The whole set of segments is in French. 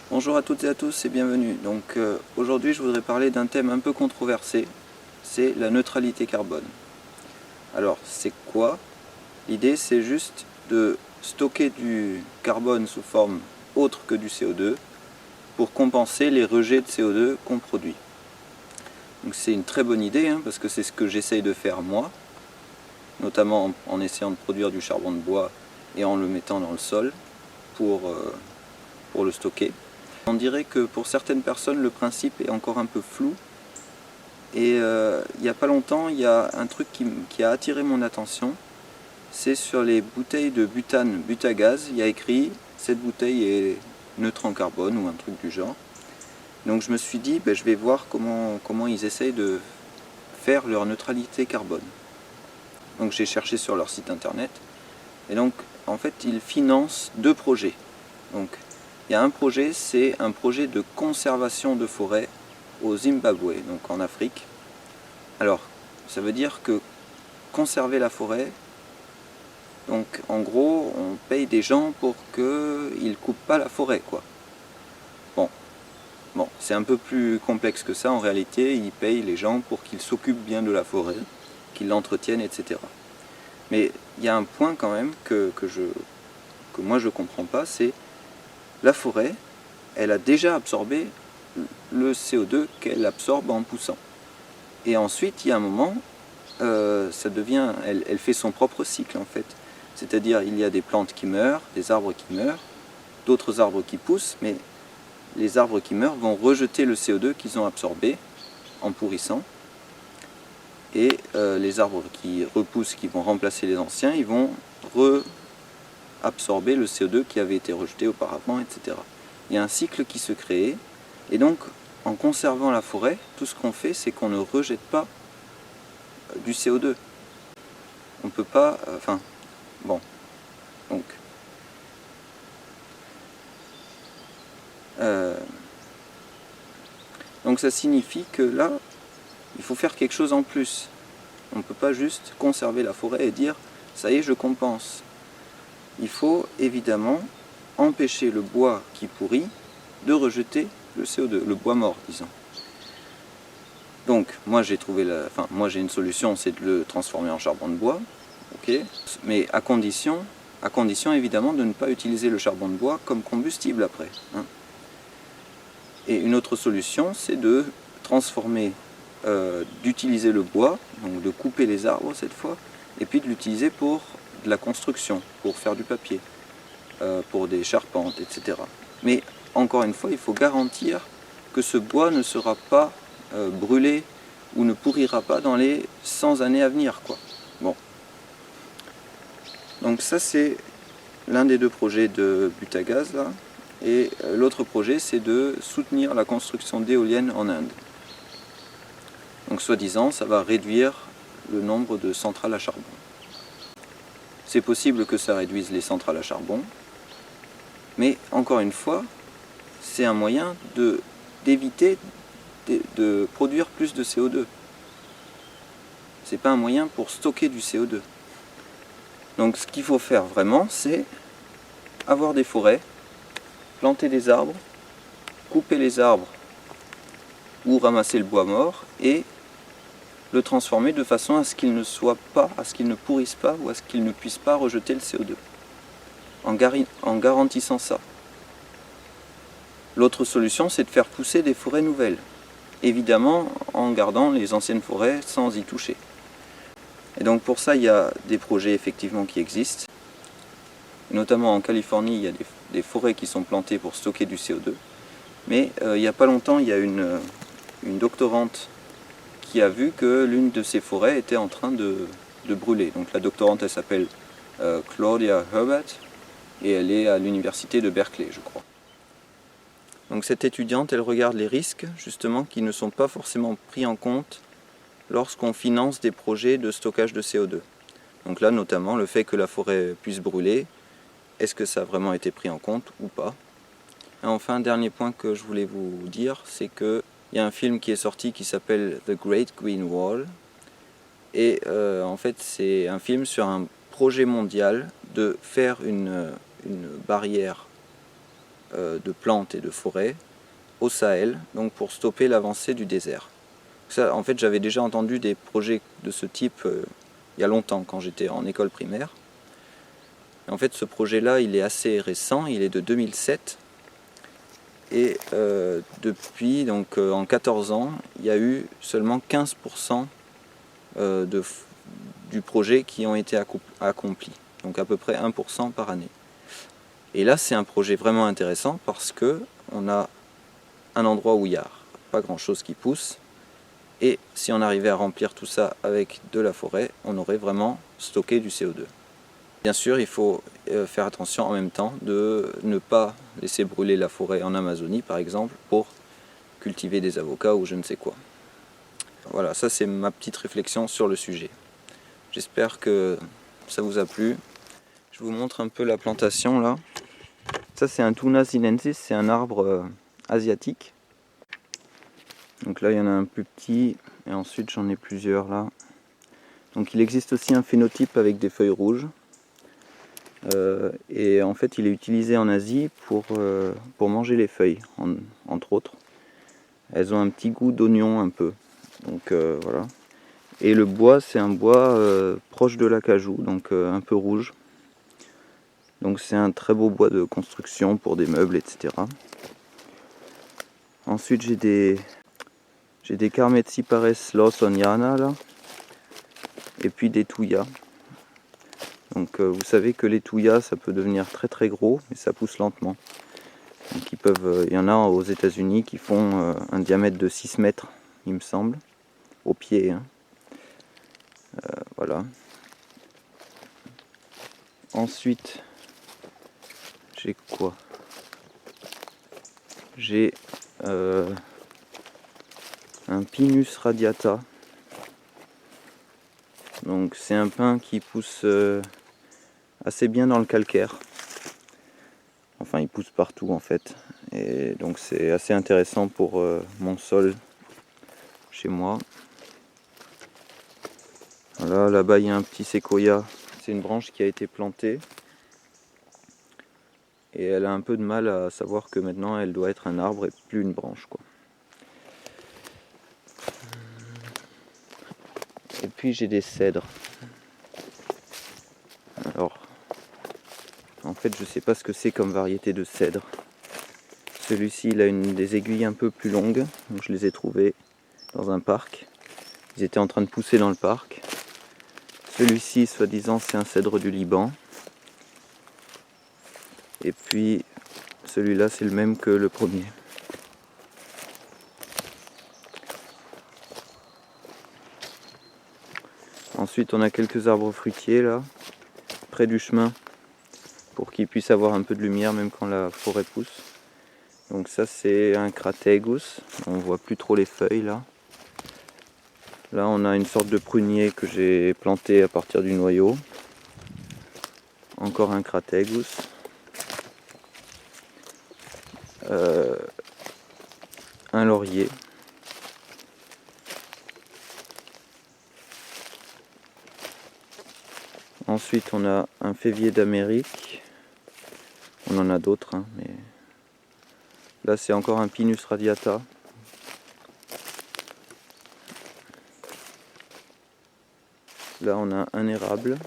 Bonjour à toutes et à tous et bienvenue. Aujourd'hui je voudrais parler d'un thème un peu controversé, c'est la neutralité carbone. Alors c'est quoi? L'idée c'est juste de stocker du carbone sous forme autre que du CO2 pour compenser les rejets de CO2 qu'on produit. Donc c'est une très bonne idée parce que c'est ce que j'essaye de faire moi, notamment en essayant de produire du charbon de bois et en le mettant dans le sol pour le stocker. On dirait que pour certaines personnes le principe est encore un peu flou et il n'y a pas longtemps il y a un truc qui a attiré mon attention, c'est sur les bouteilles de butane, butagaz, il y a écrit cette bouteille est neutre en carbone ou un truc du genre. Donc je me suis dit je vais voir comment ils essayent de faire leur neutralité carbone. Donc j'ai cherché sur leur site internet et donc en fait ils financent deux projets. Donc il y a un projet, c'est un projet de conservation de forêt au Zimbabwe, donc en Afrique. Alors, ça veut dire que conserver la forêt, donc en gros, on paye des gens pour qu'ils ne coupent pas la forêt, quoi. Bon, c'est un peu plus complexe que ça, en réalité, ils payent les gens pour qu'ils s'occupent bien de la forêt, qu'ils l'entretiennent, etc. Mais il y a un point quand même que moi je ne comprends pas, c'est la forêt, elle a déjà absorbé le CO2 qu'elle absorbe en poussant. Et ensuite, il y a un moment, elle fait son propre cycle en fait. C'est-à-dire, il y a des plantes qui meurent, des arbres qui meurent, d'autres arbres qui poussent, mais les arbres qui meurent vont rejeter le CO2 qu'ils ont absorbé en pourrissant. Et les arbres qui repoussent, qui vont remplacer les anciens, ils vont absorber le CO2 qui avait été rejeté auparavant, etc. Il y a un cycle qui se crée, et donc en conservant la forêt, tout ce qu'on fait, c'est qu'on ne rejette pas du CO2. On ne peut pas... bon. Donc ça signifie que là, il faut faire quelque chose en plus. On ne peut pas juste conserver la forêt et dire « ça y est, je compense ». Il faut évidemment empêcher le bois qui pourrit de rejeter le CO2, le bois mort, disons. Donc, moi j'ai une solution, c'est de le transformer en charbon de bois, ok, mais à condition évidemment de ne pas utiliser le charbon de bois comme combustible après. Et une autre solution, c'est de transformer, d'utiliser le bois, donc de couper les arbres cette fois, et puis de l'utiliser pour de la construction, pour faire du papier, pour des charpentes, etc. Mais encore une fois, il faut garantir que ce bois ne sera pas brûlé ou ne pourrira pas dans les 100 années à venir, quoi. Bon. Donc ça c'est l'un des deux projets de Butagaz là. Et l'autre projet c'est de soutenir la construction d'éoliennes en Inde. Donc soi-disant ça va réduire le nombre de centrales à charbon. C'est possible que ça réduise les centrales à charbon, mais encore une fois, c'est un moyen d'éviter de produire plus de CO2. C'est pas un moyen pour stocker du CO2. Donc ce qu'il faut faire vraiment, c'est avoir des forêts, planter des arbres, couper les arbres ou ramasser le bois mort et le transformer de façon à ce qu'il ne soit pas, à ce qu'il ne pourrisse pas ou à ce qu'il ne puisse pas rejeter le CO2. En garantissant ça. L'autre solution, c'est de faire pousser des forêts nouvelles. Évidemment, en gardant les anciennes forêts sans y toucher. Et donc pour ça, il y a des projets effectivement qui existent. Notamment en Californie, il y a des forêts qui sont plantées pour stocker du CO2. Mais il n'y a pas longtemps, il y a une doctorante qui a vu que l'une de ces forêts était en train de brûler. Donc la doctorante, elle s'appelle Claudia Herbert et elle est à l'université de Berkeley, je crois. Donc cette étudiante, elle regarde les risques, justement, qui ne sont pas forcément pris en compte lorsqu'on finance des projets de stockage de CO2. Donc là, notamment, le fait que la forêt puisse brûler, est-ce que ça a vraiment été pris en compte ou pas? Et enfin, un dernier point que je voulais vous dire, c'est qu'il y a un film qui est sorti qui s'appelle The Great Green Wall. Et en fait, c'est un film sur un projet mondial de faire une barrière de plantes et de forêts au Sahel, donc pour stopper l'avancée du désert. Ça, en fait, j'avais déjà entendu des projets de ce type il y a longtemps, quand j'étais en école primaire. Et en fait, ce projet-là, il est assez récent, il est de 2007. Et depuis, donc en 14 ans, il y a eu seulement 15% du projet qui ont été accomplis. Donc à peu près 1% par année. Et là, c'est un projet vraiment intéressant parce que on a un endroit où il n'y a pas grand-chose qui pousse. Et si on arrivait à remplir tout ça avec de la forêt, on aurait vraiment stocké du CO2. Bien sûr, il faut faire attention en même temps de ne pas laisser brûler la forêt en Amazonie, par exemple, pour cultiver des avocats ou je ne sais quoi. Voilà, ça c'est ma petite réflexion sur le sujet. J'espère que ça vous a plu. Je vous montre un peu la plantation là. Ça c'est un Thuna sinensis, c'est un arbre asiatique. Donc là il y en a un plus petit et ensuite j'en ai plusieurs là. Donc il existe aussi un phénotype avec des feuilles rouges. Et en fait il est utilisé en Asie pour manger les feuilles, entre autres. Elles ont un petit goût d'oignon un peu. Donc voilà. Et le bois c'est un bois proche de l'acajou, donc un peu rouge. Donc c'est un très beau bois de construction pour des meubles, etc. Ensuite j'ai des Carmetzypares lawsoniana là. Et puis des Thuya. Donc vous savez que les Thuya ça peut devenir très très gros, mais ça pousse lentement. Donc il y en a aux États-Unis qui font un diamètre de 6 mètres, il me semble, au pied. Hein. Voilà. Ensuite, j'ai quoi? J'ai un Pinus radiata. Donc c'est un pin qui pousse assez bien dans le calcaire. Enfin il pousse partout en fait. Et donc c'est assez intéressant pour mon sol chez moi. Voilà, là-bas il y a un petit séquoia. C'est une branche qui a été plantée. Et elle a un peu de mal à savoir que maintenant elle doit être un arbre et plus une branche, quoi. Et puis j'ai des cèdres. Alors, en fait je sais pas ce que c'est comme variété de cèdre. Celui-ci il a des aiguilles un peu plus longues, donc je les ai trouvées dans un parc. Ils étaient en train de pousser dans le parc. Celui-ci, soi-disant, c'est un cèdre du Liban. Et puis celui-là c'est le même que le premier. Ensuite on a quelques arbres fruitiers là, près du chemin, pour qu'ils puissent avoir un peu de lumière même quand la forêt pousse. Donc ça c'est un Crategus, on voit plus trop les feuilles là. Là on a une sorte de prunier que j'ai planté à partir du noyau. Encore un Crategus. Un laurier. Ensuite on a un févier d'Amérique. On en a d'autres, hein, mais là c'est encore un Pinus radiata. Là on a un érable.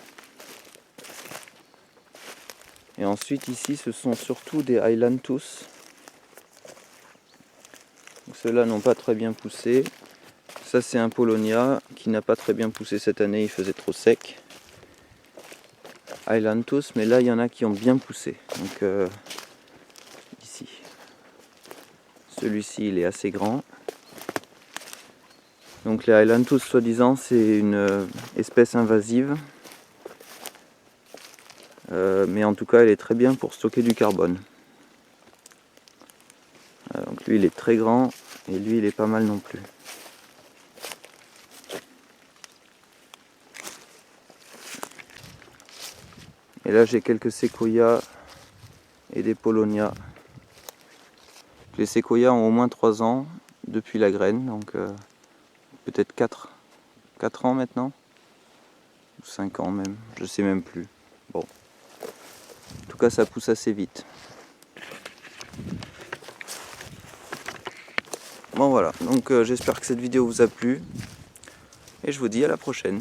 Et ensuite ici ce sont surtout des Ailanthus. Ceux-là n'ont pas très bien poussé. Ça c'est un Polonia qui n'a pas très bien poussé cette année, il faisait trop sec. Ailanthus, mais là il y en a qui ont bien poussé. Donc ici. Celui-ci il est assez grand. Donc les Ailanthus soi-disant c'est une espèce invasive. Mais en tout cas elle est très bien pour stocker du carbone. Donc lui il est très grand et lui il est pas mal non plus. Et là j'ai quelques séquoias et des Polonia. Les séquoias ont au moins 3 ans depuis la graine, donc peut-être 4 ans maintenant, ou 5 ans même, je sais même plus. Bon, en tout cas ça pousse assez vite. Bon voilà, donc j'espère que cette vidéo vous a plu et je vous dis à la prochaine.